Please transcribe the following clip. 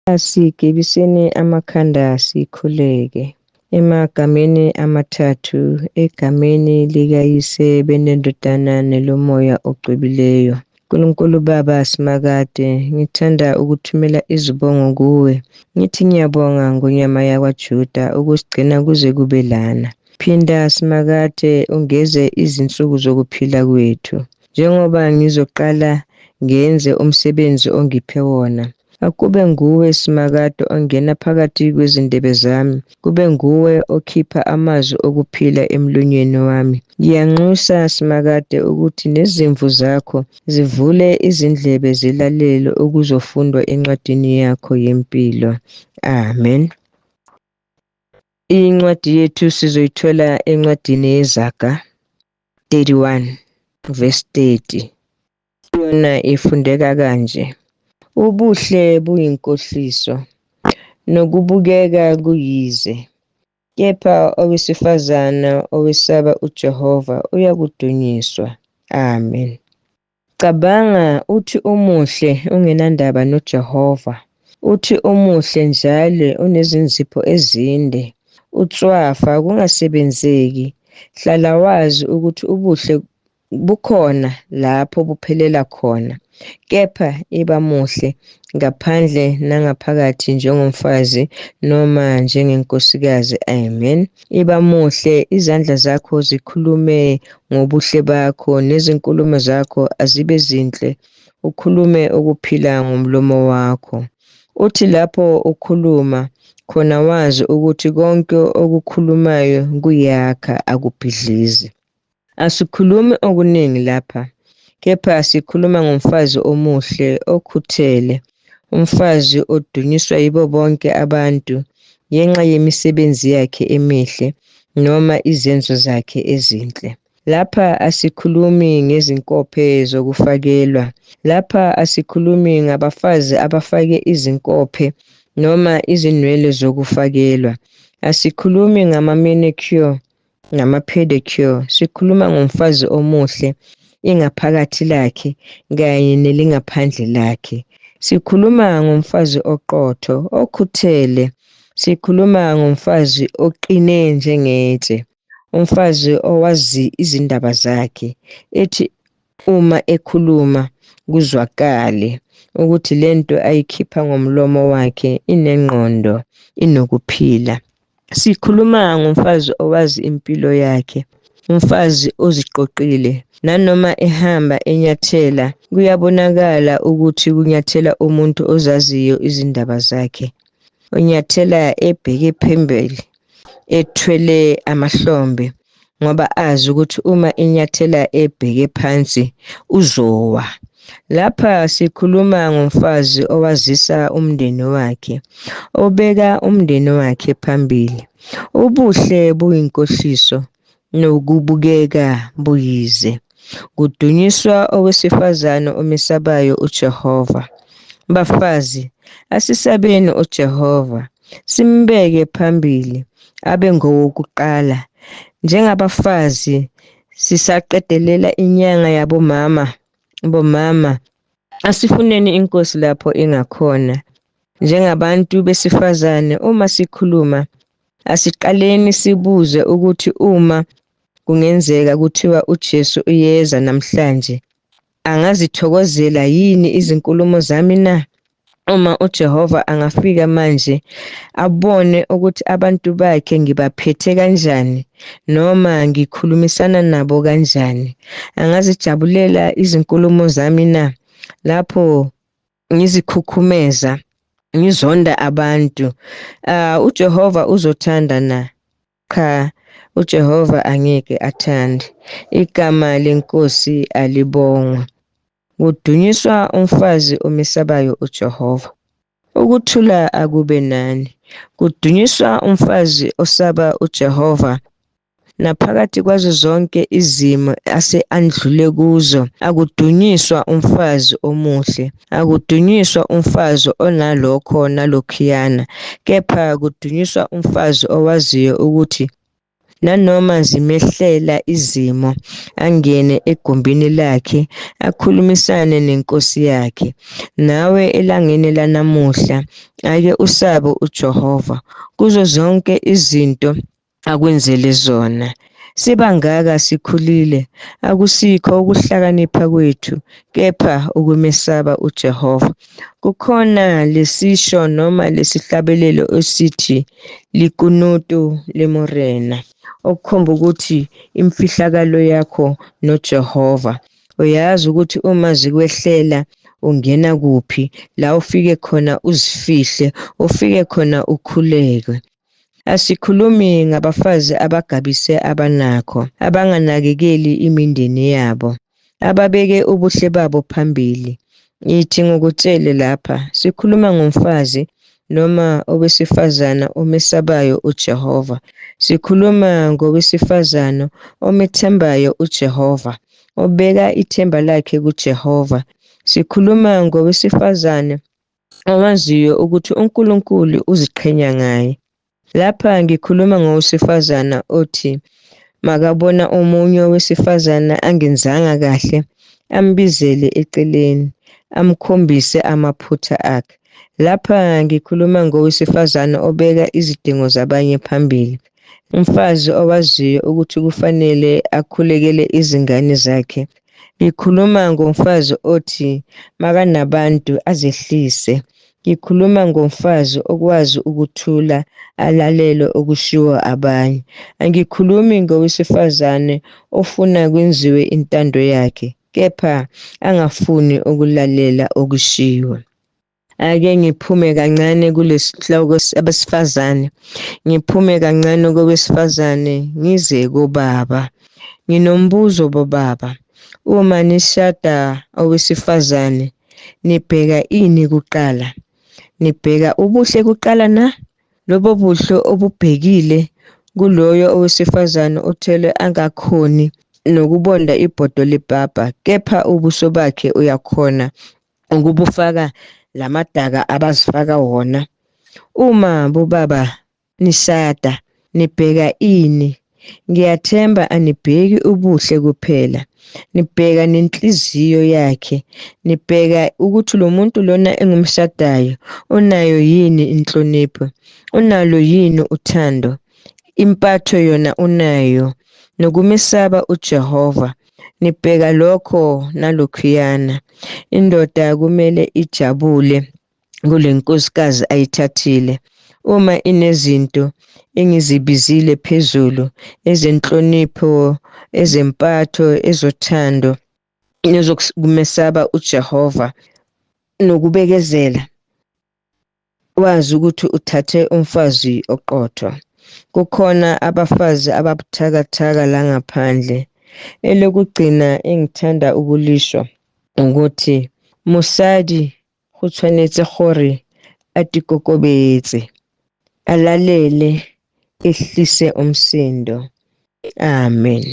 Asigibiseni amakhanda sikhuleke. Emagameni amathathu, egameni likayise benendodana nelomoya ogcwebileyo. Nkulunkulu Baba simakade, ngithanda ukuthumela izibongo kuwe. Ngithi ngiyabonga ngonyama yakwaJuda ukusigcina kuze kube lana. Phinda simakade ungeze izinsuku zokuphila kwethu. Njengoba ngizoqala ngenze umsebenzi ongiphe wona. Akube nguwe simakade ongena phakathi kwezindebe zami. Kube nguwe okhipha amazwi okuphila emlonyeni wami. Ngiyanxusa simakade ukuthi nezimvu zakho zivule izindlebe zilalele okuzofundwa encwadini yakho yempilo. Amen. Incwadi yethu sizoyithola encwadini yeZaga 31 verse 30. Yona ifundeka kanje. Ubuhle buyinkohliso, nokubukeka kuyize. Kepha owesifazana owesaba uJehova uyakudunyiswa. Amen. Cabanga uthi umuhle ungenandaba noJehova. Uthi umuhle njalo unezinzipho ezinde. Utswafa kungasebenzeki. Hlala wazi ukuthi ubuhle bukhona lapho buphelela khona. Kepha iba muhle ngaphandle nangaphakathi njengomfazi noma njengenkosikazi. Amen. Iba muhle, izandla zakho zikhulume ngobuhle bakho, nezinkulumo zakho azibe zinhle. Ukhulume ukuphila ngomlomo wakho. Uthi lapho ukhuluma khona wazi ukuthi konke okukhulumayo kuyakha akubhidlizi. Asikhulumi okuningi lapha. Kepha sikhuluma ngomfazi omuhle okhuthele, umfazi odunyiswa yibo bonke abantu ngenxa yemisebenzi yakhe emihle noma izenzo zakhe ezinhle. Lapha asikhulumi ngezinkophe zokufakelwa. Lapha asikhulumi ngabafazi abafake izinkophe noma izinwele zokufakelwa. Asikhulumi ngama-manicure, ngama-pedicure. Sikhuluma ngomfazi omuhle, ingaphakathi lakhe kanye nelingaphandle lakhe. Sikhuluma ngomfazi oqotho, okhuthele. Sikhuluma ngomfazi oqine njengetshe, umfazi owazi izindaba zakhe, ethi uma ekhuluma kuzwakale ukuthi lento ayikhipha ngomlomo wakhe inengqondo, inokuphila. Sikhuluma ngomfazi owazi impilo yakhe, umfazi oziqoqile. Nanoma ehamba enyathela, kuyabonakala ukuthi kunyathela umuntu ozaziyo izindaba zakhe. Unyathela ebheke phambili, ethwele amahlombe, ngoba azi ukuthi uma enyathela ebheke phansi uzowa. Lapha sikhuluma ngomfazi owazisa umndeni wakhe, obeka umndeni wakhe phambili. Ubuhle buyinkohliso, nokubukeka buyize. Kudunyiswa owesifazane omesabayo uJehova. Bafazi, asisabeni uJehova, simbeke phambili, abe ngowokuqala. Njengabafazi sisaqedelela inyanga yabomama, bomama, asifuneni inkosi lapho ingakhona. Njengabantu besifazane uma sikhuluma, asiqaleni sibuze ukuthi uma kungenzeka kuthiwa uJesu uyeza namhlanje, angazithokozela yini izinkulumo zami na? Uma uJehova angafika manje abone ukuthi abantu bakhe ngibaphethe kanjani noma ngikhulumisana nabo kanjani, angazijabulela izinkulumo zami na? Lapho ngizikhukhumeza, ngizonda abantu, uJehova uzothanda na? Cha, uJehova angeke athande. Igama lenkosi alibongwe. Kudunyiswa umfazi omesabayo uJehova. Ukuthula akube nani. Kudunyiswa umfazi osaba uJehova. Naphakathi kwazo zonke izimo ase-andlule kuzo, akudunyiswa umfazi omuhle, akudunyiswa umfazi onalokho nalokhuyana, kepha kudunyiswa umfazi owaziyo ukuthi nanoma zimehlela izimo, angene egumbini lakhe akhulumisane nenkosi yakhe. Nawe elangeni lanamuhla ake usabe uJehova kuzo zonke izinto akwenzele zona. Sibangaka sikhulile, akusikho ukuhlakanipha kwethu, kepha ukumesaba uJehova. Kukhona lesisho noma lesihlabelelo esithi likunutu lemorena, okukhomba ukuthi imfihlakalo yakho noJehova. Uyazi ukuthi uma zikwehlela ungena kuphi, la ufike khona uzifihle, ufike khona ukhuleke. Asikhulumi ngabafazi abagabise abanakho, abanganakekeli imindeni yabo, ababeke ubuhle babo phambili. Ngithi ngokutshele lapha, sikhuluma ngomfazi noma owesifazana omesabayo uJehova. Sikhuluma ngowesifazana omethembayo uJehova, obeka ithemba lakhe kuJehova. Sikhuluma ngowesifazane owaziyo ukuthi uNkulunkulu uziqhenya ngaye. Lapha ngikhuluma ngowesifazana othi makabona omunye owesifazana angenzanga kahle, ambizele eceleni, amkhombise amaphutha akhe. Lapha ngikhuluma ngowesifazana obeka izidingo zabanye phambili. Umfazi owaziyo ukuthi kufanele akhulekele izingane zakhe. Ngikhuluma ngomfazi othi makanabantu azehlise. Ngikhuluma ngomfazi okwazi ukuthula alalele okushiwo abanye. Angikhulumi ngowesifazane ofuna kwenziwe intando yakhe, kepha angafuni ukulalela okushiwo. Ake ngiphume kancane kulesihloko abesifazane, ngiphume kancane kowesifazane ngize kubaba. Nginombuzo bobaba, uma nishada owesifazane nibheka ini kuqala? Nibheka ubuhle kuqala na? Lobo buhle obubhekile kuloyo owesifazane othele angakhoni nokubonda ibhodo lebhabha, kepha ubuso bakhe uyakhona ukubufaka lamadaka abazifaka wona. Uma bobaba nishada nibheka ini? Ngiyathemba anibheki ubuhle kuphela, nibheka nenhliziyo yakhe, nibheka ukuthi lo muntu lona engumshadayo unayo yini inhlonipho, unalo yini uthando, impatho yona unayo, nokumesaba uJehova. Nibheka lokho nalokhuyana. Indoda kumele ijabule kule nkosikazi ayithathile. Uma inezinto engizibizile phezulu, ezenhlonipho, ezempatho, ezothando, ezokumesaba uJehova nokubekezela, wazi ukuthi uthathe umfazi oqotho. Kukhona abafazi ababuthakathaka la ngaphandle. Elokugcina engithanda ukulisho ukuthi mosadi go tshwanetse gore a tikokobetse, alalele, ehlise umsindo. Amen.